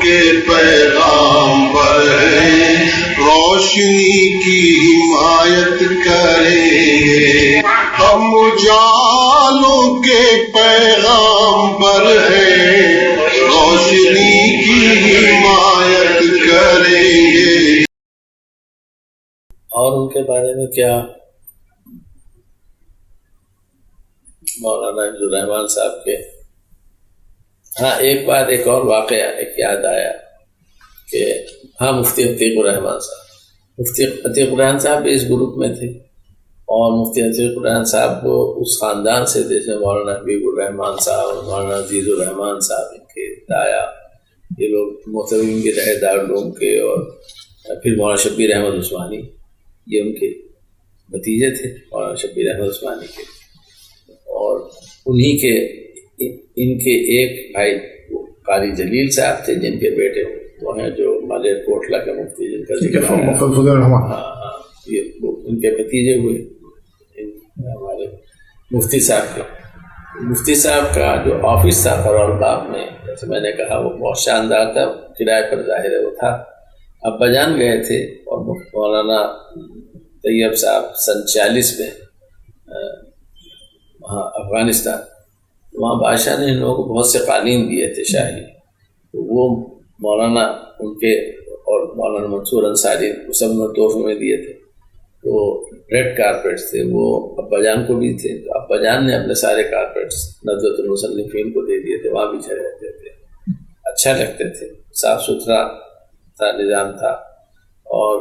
کے پیغامبر ہیں، روشنی کی حمایت کریں گے. ہم اجالوں کے پیغامبر ہیں، روشنی کی حمایت کریں گے. اور ان کے بارے میں کیا مولانا عبد الرحمان صاحب کے، ہاں ایک بات، ایک اور واقعہ ایک یاد آیا کہ ہاں مفتی عتیق الرحمان صاحب، مفتی عتیق الرحمان صاحب بھی اس گروپ میں تھے، اور مفتی عتیق الرحمان صاحب کو اس خاندان سے جیسے مولانا حبیب الرحمان صاحب اور مولانا عزیز الرحمان صاحب ان کے دایا، یہ لوگ محترمین کے رہے دارالعلوم کے، اور پھر مولانا شبیر احمد عثمانی یہ ان کے بھتیجے تھے، مولانا شبیر احمد عثمانی کے، اور انہی کے ان کے ایک بھائی قاری جلیل صاحب تھے جن کے بیٹے وہ ہیں جو مالیر کوٹلہ کے مفتی جن کا ذکر ہے، ہاں یہ ان کے بھتیجے ہوئے ہمارے مفتی صاحب کے. مفتی صاحب کا جو آفس تھا قرار باغ میں، جیسے میں نے کہا وہ بہت شاندار تھا، کرائے پر ظاہر ہے وہ تھا. ابا جان گئے تھے اور مولانا طیب صاحب سن 40 میں وہاں افغانستان، وہاں بادشاہ نے ان لوگوں کو بہت سے قالین دیے تھے شاہی، تو وہ مولانا ان کے اور مولانا منصور انصاری وہ سب نے تحفے میں دیے تھے. تو ریڈ کارپیٹس تھے وہ ابا جان کو بھی تھے، تو ابا جان نے اپنے سارے کارپیٹس ندوۃ المصنفین کو دے دیے تھے، وہاں بچھے رہتے تھے، اچھا لگتے تھے، صاف ستھرا تھا نظام تھا، اور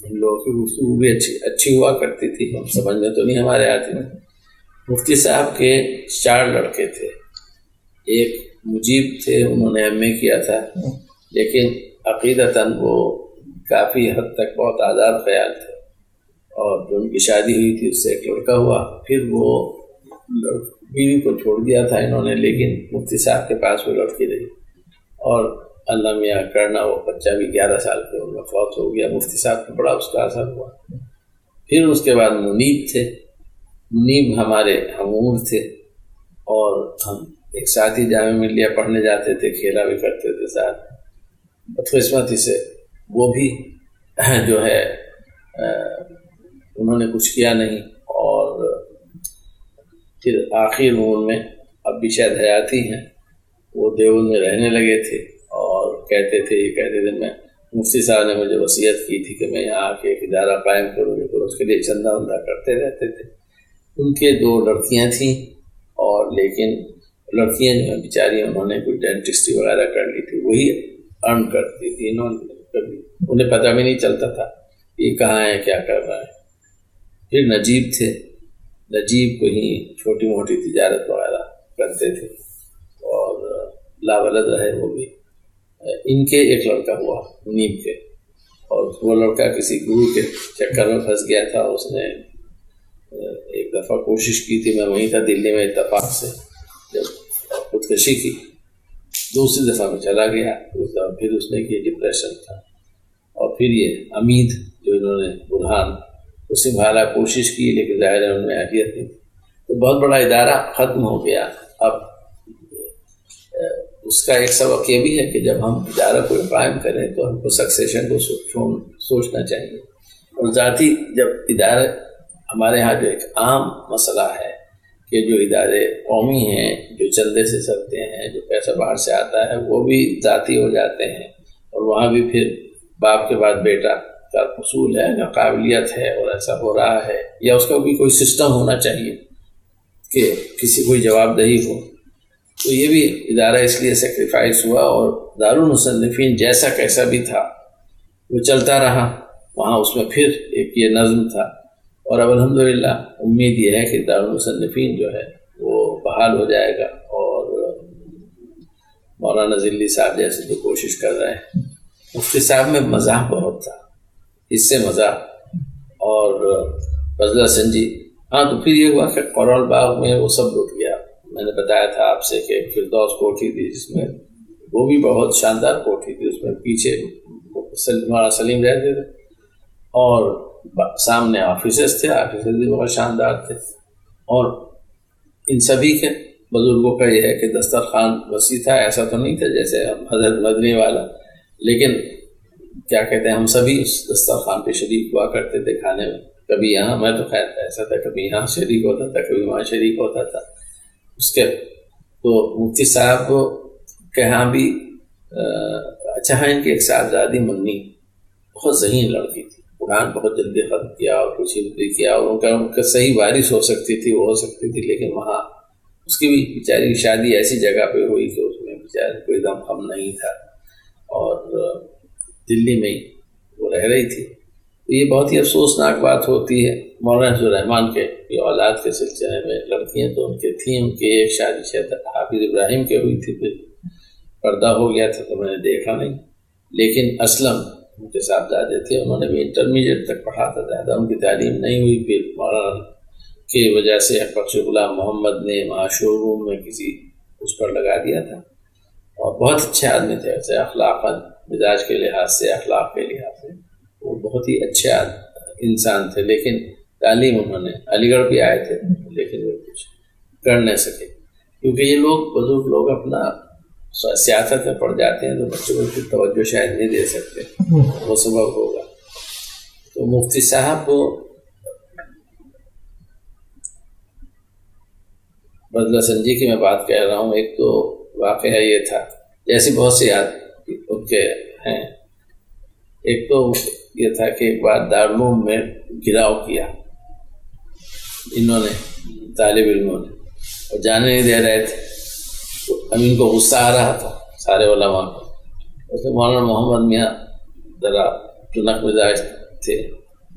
ان لوگوں کی گفتگو بھی اچھی ہوا کرتی تھی، ہم سمجھ میں تو نہیں ہمارے آتی میں. مفتی صاحب کے 4 لڑکے تھے، ایک مجیب تھے، انہوں نے ایم اے کیا تھا، لیکن عقیدتاً وہ کافی حد تک بہت آزاد خیال تھے، اور جو ان کی شادی ہوئی تھی اس سے ایک لڑکا ہوا، پھر وہ بیوی کو چھوڑ دیا تھا انہوں نے، لیکن مفتی صاحب کے پاس وہ لڑکی رہی، اور اللہ میاں کرنا وہ بچہ بھی 11 سال کے عمر میں فوت ہو گیا. مفتی صاحب کو بڑا اس کا اثر ہوا. پھر اس کے بعد منیب تھے، منیب ہمارے ہم عمر تھے، اور ہم ایک ساتھ ہی جامعہ ملیہ پڑھنے جاتے تھے، کھیلا بھی کرتے تھے ساتھ. بدقسمتی سے وہ بھی جو ہے انہوں نے کچھ کیا نہیں، اور پھر آخر عمر میں اب بھی شاید حیاتی ہیں، وہ دیوبند میں رہنے لگے تھے، اور کہتے تھے میں مفتی صاحب نے مجھے وصیت کی تھی کہ میں یہاں آ کے ایک ادارہ قائم کروں گی، تو اس کے لیے چندہ وندہ کرتے رہتے تھے. ان کے 2 لڑکیاں تھیں، اور لیکن لڑکیاں جو ہیں بیچاری انہوں نے کوئی ڈینٹسٹری وغیرہ کر لی تھی، وہی ارن کرتی تھی، انہیں پتہ بھی نہیں چلتا تھا یہ کہاں ہے کیا کر رہا ہے. پھر نجیب تھے، نجیب کہیں چھوٹی موٹی تجارت وغیرہ کرتے تھے، اور لاولد رہے وہ بھی. ان کے ایک لڑکا ہوا منیب کے، اور وہ لڑکا کسی گرو کے چکر میں پھنس گیا تھا. اس نے ایک دفعہ کوشش کی تھی، میں وہیں تھا دلی میں، اتفاق سے جب خودکشی کی، دوسری دفعہ میں چلا گیا، اس دفعہ پھر اس نے کی ڈپریشن تھا. اور پھر یہ امید جو انہوں نے برہان اس نے بھالا کوشش کی، لیکن ظاہر ہے ان میں اہلیت نہیں تھی، تو بہت بڑا ادارہ ختم ہو گیا. اب اس کا ایک سبق یہ بھی ہے کہ جب ہم ادارہ کو قائم کریں تو ہم کو سکسیشن کو سوچنا چاہیے. اور ذاتی جب ادارے ہمارے ہاں جو ایک عام مسئلہ ہے کہ جو ادارے قومی ہیں جو چندے سے چلتے ہیں، جو پیسہ باہر سے آتا ہے، وہ بھی ذاتی ہو جاتے ہیں، اور وہاں بھی پھر باپ کے بعد بیٹا کا اصول ہے، یا قابلیت ہے اور ایسا ہو رہا ہے، یا اس کا بھی کوئی سسٹم ہونا چاہیے کہ کسی کوئی جواب دہی ہو. تو یہ بھی ادارہ اس لیے سیکریفائس ہوا، اور دارالمصنفین جیسا کیسا بھی تھا وہ چلتا رہا، وہاں اس میں پھر ایک یہ نظم تھا. اور اب الحمدللہ امید یہ ہے کہ دارالمصنفین جو ہے وہ بحال ہو جائے گا، اور مولانا ذلی صاحب جیسے جو کوشش کر رہے ہیں. مفتی صاحب میں مزاح بہت تھا، اس سے مزاح اور فضلہ سنجی. ہاں تو پھر یہ ہوا کہ قرال باغ میں وہ سب لوٹ گیا. میں نے بتایا تھا آپ سے کہ فردوس کوٹھی تھی جس میں، وہ بھی بہت شاندار کوٹھی تھی، اس میں پیچھے ہمارا سلیم رہتے تھے، اور سامنے آفیسز تھے، آفیسز بھی بہت شاندار تھے. اور ان سبھی کے بزرگوں کا یہ ہے کہ دسترخوان وسیع تھا، ایسا تو نہیں تھا جیسے حضرت مدنی والا، لیکن کیا کہتے ہیں ہم سبھی اس دسترخوان پہ شریک ہوا کرتے تھے کھانے میں. کبھی یہاں، میں تو خیر ایسا تھا، کبھی یہاں شریک ہوتا تھا، کبھی وہاں شریک ہوتا تھا. اس کے تو مفتی صاحب کے ہاں بھی اچھا ہے. ان کی ایک صاحبزادی منی بہت ذہین لڑکی تھی، قرآن بہت جلدی ختم کیا اور کچھ بھی کیا، اور ان کا صحیح وارث ہو سکتی تھی، وہ ہو سکتی تھی، لیکن وہاں اس کی بھی بیچاری کی شادی ایسی جگہ پہ ہوئی کہ اس میں بیچارے کوئی دم خم نہیں تھا، اور دلی میں وہ رہ رہی تھی. تو یہ بہت ہی افسوسناک بات ہوتی ہے. مولانا حفیظ الرحمان کے یہ اولاد کے سلسلے میں لڑکیاں تو ان کے تھیں، ان کی ایک شادی شاید حافظ ابراہیم کے ہوئی تھی، پھر پردہ ہو گیا تھا تو میں نے دیکھا نہیں. لیکن اسلم ان کے صاحبزادے تھے، انہوں نے بھی انٹرمیڈیٹ تک پڑھا تھا، زیادہ ان کی تعلیم نہیں ہوئی. پھر مولانا کی وجہ سے بخش غلام محمد نے وہاں شو روم میں کسی اس پر لگا دیا تھا. اور بہت اچھے آدمی تھے، ایسے اخلاقاً، مزاج کے لحاظ سے، اخلاق کے لحاظ سے وہ بہت ہی اچھے انسان تھے. لیکن تعلیم انہوں نے، علی گڑھ بھی آئے تھے لیکن وہ کچھ کر نہیں سکے، کیونکہ یہ لوگ بزرگ لوگ اپنا سیاست میں پڑ جاتے ہیں تو بچوں کو پھر توجہ شاید نہیں دے سکتے، وہ سبب ہوگا. تو مفتی صاحب بدلہ سنجی کی میں بات کہہ رہا ہوں. ایک تو واقعہ یہ تھا، جیسی بہت سی یاد ان کے ہیں. ایک تو یہ تھا کہ ایک بار دارالعلوم میں گراؤ کیا انہوں نے، طالب علموں نے، اور جانے نہیں دے رہے تھے. تو اب ان کو غصہ آ رہا تھا سارے علماء کو. اسے مولانا محمد میاں ذرا چنک مزاج تھے،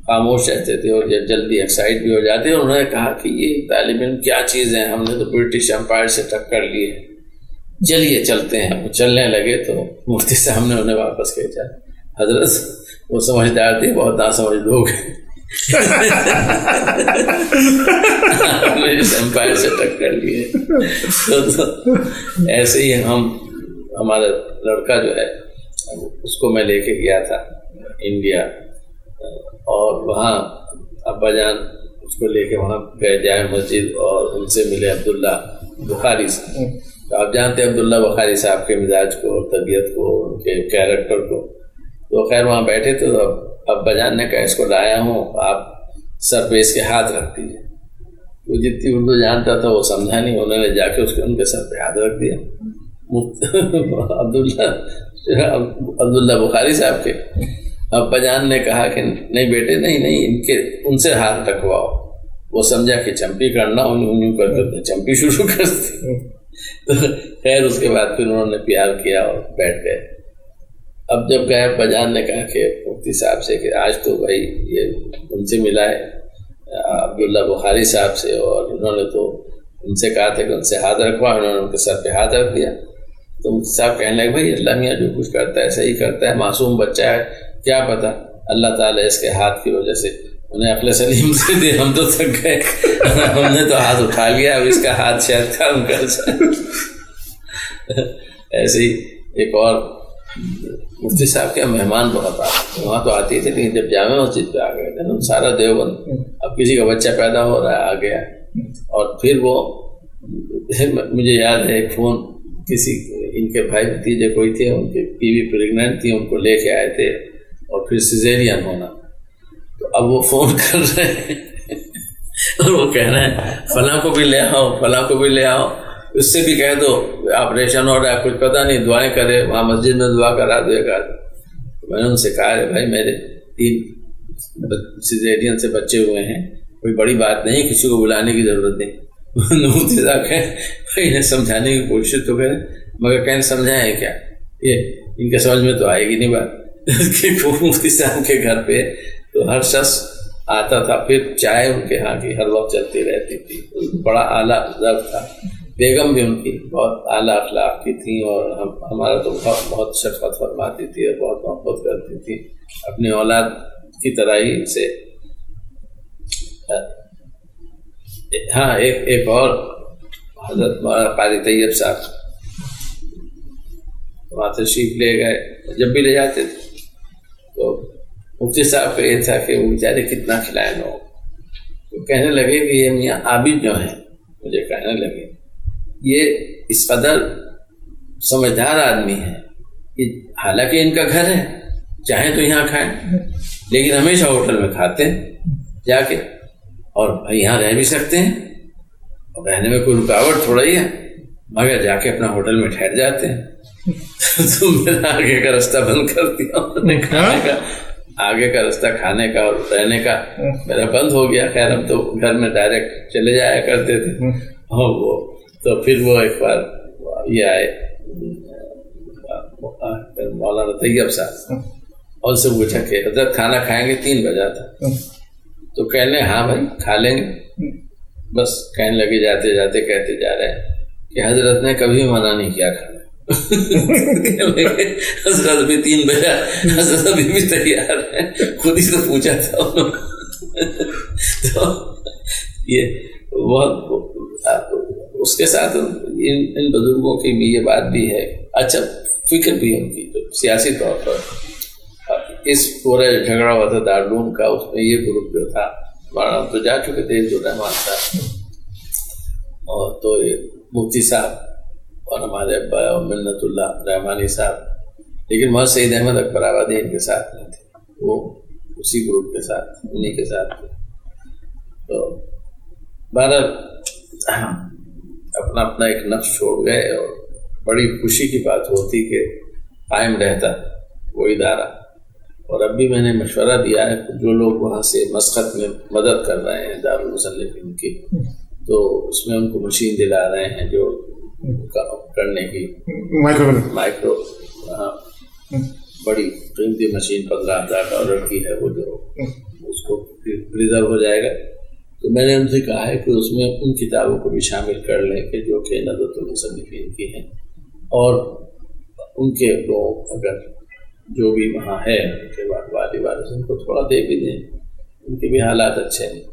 خاموش رہتے تھے اور جلدی ایکسائٹ بھی ہو جاتے. انہوں نے کہا کہ یہ طالب علم کیا چیز ہے، ہم نے تو برٹش امپائر سے ٹکر لی ہے، چلیے چلتے ہیں. چلنے لگے تو مفتی صاحب نے انہیں واپس کھینچا. حضرت وہ سمجھدار تھے، بہت ناسمجھ لوگ امپائر سے ٹکر لیے. تو ایسے ہی ہمارا لڑکا جو ہے اس کو میں لے کے گیا تھا انڈیا، اور وہاں ابا جان اس کو لے کے وہاں گئے جامع مسجد اور ان سے ملے عبداللہ بخاری سے. تو آپ جانتے ہیں عبداللہ بخاری صاحب کے مزاج کو اور طبیعت کو، ان کے کیریکٹر کو. تو خیر وہاں بیٹھے تھے تو ابا جان نے کہا اس کو لایا ہوں، آپ سر پہ اس کے ہاتھ رکھ دیجیے. وہ جتنی اردو جانتا تھا وہ سمجھا نہیں، انہوں نے جا کے ان کے سر پہ ہاتھ رکھ دیا. عبداللہ بخاری صاحب کے ابا جان نے کہا کہ نہیں بیٹے، نہیں ان سے ہاتھ رکھواؤ. وہ سمجھا کہ چمپی کرنا، انہوں کر کے چمپی شروع کر دی. خیر اس کے بعد پھر انہوں نے پیار کیا اور بیٹھ گئے. اب جب گئے ابا جان نے کہا کہ مفتی صاحب سے کہ آج تو بھائی یہ ان سے ملا ہے عبداللہ بخاری صاحب سے، اور انہوں نے تو ان سے کہا تھا کہ ان سے ہاتھ رکھوا، انہوں نے ان کے سر پہ ہاتھ رکھ دیا. تو مفتی صاحب کہنے لگے بھائی اللہ میاں جو کچھ کرتا ہے صحیح کرتا ہے، معصوم بچہ ہے، کیا پتہ اللہ تعالیٰ اس کے ہاتھ کی وجہ سے انہیں عقل سلیم سے دے. ہم تو تھک گئے، ہم نے تو ہاتھ اٹھا لیا، اب اس کا ہاتھ شاید کام کر جائے. ایسے ہی ایک اور مفتی صاحب کے مہمان بہت آتے، وہاں تو آتے تھے، لیکن جب جامع مسجد پہ آ گئے تھے نا سارا دیوبند، اب کسی کا بچہ پیدا ہو رہا ہے آ گیا. اور پھر وہ مجھے یاد ہے ایک فون کسی ان کے بھائی بھتیجے کوئی تھے، ان کی بیوی پریگننٹ تھی، ان کو لے کے آئے تھے اور پھر سیزیرین ہونا. تو اب وہ فون کر رہے ہیں اور وہ کہہ رہے ہیں فلاں کو بھی لے آؤ، فلاں کو بھی لے آؤ، اس سے بھی کہہ دو آپریشن ہو رہا ہے، کچھ پتہ نہیں، دعائیں کرے، وہاں مسجد میں دعا کرا دو ایک آدمی. میں نے ان سے کہا بھائی میرے 3 سیزیرین سے بچے ہوئے ہیں، کوئی بڑی بات نہیں، کسی کو بلانے کی ضرورت نہیں. مفتی صاحب کہیں انہیں سمجھانے کی کوشش تو کریں، مگر کہیں سمجھائیں کیا، یہ ان کے سمجھ میں تو آئے گی نہیں بات. مفتی صاحب کے گھر پہ تو ہر شخص آتا تھا، پھر چائے ان کے ہاں کی ہر وقت چلتی رہتی تھی. بڑا اعلیٰ ذوق تھا. بیگم بھی ان کی بہت اعلیٰ اخلاق کی تھیں، اور ہمارا تو بہت شفقت فرماتی تھی اور بہت محبت کرتی تھی اپنی اولاد کی طرح ہی سے. ہاں ایک اور حضرت قاری طیب صاحب وہاں تشریف لے گئے، جب بھی لے جاتے تھے تو مفتی صاحب کا یہ تھا کہ وہ بیچارے کتنا کھلائیں لوگ. تو کہنے لگے کہ یہ میاں عابد جو ہیں، مجھے کہنے لگے یہ اس قدر سمجھدار آدمی ہے کہ حالانکہ ان کا گھر ہے، چاہیں تو یہاں کھائیں، لیکن ہمیشہ ہوٹل میں کھاتے ہیں جا کے، اور یہاں رہ بھی سکتے ہیں، اور رہنے میں کوئی رکاوٹ تھوڑا ہی ہے، مگر جا کے اپنا ہوٹل میں ٹھہر جاتے ہیں۔ تو میرا آگے کا راستہ بند کر دیا، آگے کا راستہ کھانے کا اور رہنے کا میرا بند ہو گیا۔ خیر ہم تو گھر میں ڈائریکٹ چلے جایا کرتے تھے، اور وہ تو پھر وہ ایک بار یہ آئے مولانا طیب صاحب، اور سے پوچھا کہ حضرت کھانا کھائیں گے؟ 3 بجا تھا، تو کہنے ہاں بھائی کھا لیں گے۔ بس کہنے لگے جاتے جاتے کہتے جا رہے ہیں کہ حضرت نے کبھی منع نہیں کیا کھانا۔ حضرت بھی 3 بجا، حضرت ابھی بھی تیار ہے، خود ہی تو پوچھا تھا انہوں نے۔ تو یہ بہت اس کے ساتھ ان بزرگوں کی بھی یہ بات بھی ہے، اچھا فکر بھی ان کی سیاسی طور پر۔ اس پورے جھگڑا ہوا تھا دارالعلوم کا، اس میں یہ گروپ جو تھا، مولانا تو جا چکے تھے الرحمان صاحب، اور تو مفتی صاحب اور ہمارے ابا اور منت اللہ رحمانی صاحب، لیکن محمد سعید احمد اکبر آبادی ان کے ساتھ نہیں تھے، وہ اسی گروپ کے ساتھ انہیں کے ساتھ تھے۔ تو بہرحال اپنا اپنا ایک نقش چھوڑ گئے، اور بڑی خوشی کی بات ہوتی کہ قائم رہتا وہ ادارہ۔ اور اب بھی میں نے مشورہ دیا ہے کہ جو لوگ وہاں سے مسقط میں مدد کر رہے ہیں دارالمصنفین کی، تو اس میں ان کو مشین دلا رہے ہیں جو کرنے کی، مائکرو بڑی قیمتی مشین $15,000 کی ہے، وہ جو اس کو ریزرو ہو جائے گا۔ تو میں نے ان سے کہا ہے کہ اس میں ان کتابوں کو بھی شامل کر لیں کہ جو کہ ندوۃ المصنفین کی ہیں، اور ان کے لوگ اگر جو بھی وہاں ہے ان کے والی وارث ان کو تھوڑا دے بھی دیں، ان کے بھی حالات اچھے نہیں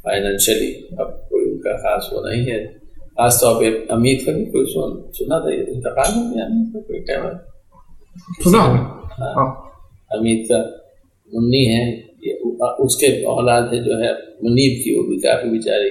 فائنینشلی، اب کوئی ان کا خاص وہ نہیں ہے۔ خاص طور پہ امید کا بھی کوئی سنا تھا، انتقال ہو گیا امید کا، کوئی ٹائم سنا؟ ہاں امید کا منی ہے، اس کے اولاد ہے جو ہے منیب کی، وہ بھی کافی بیچاری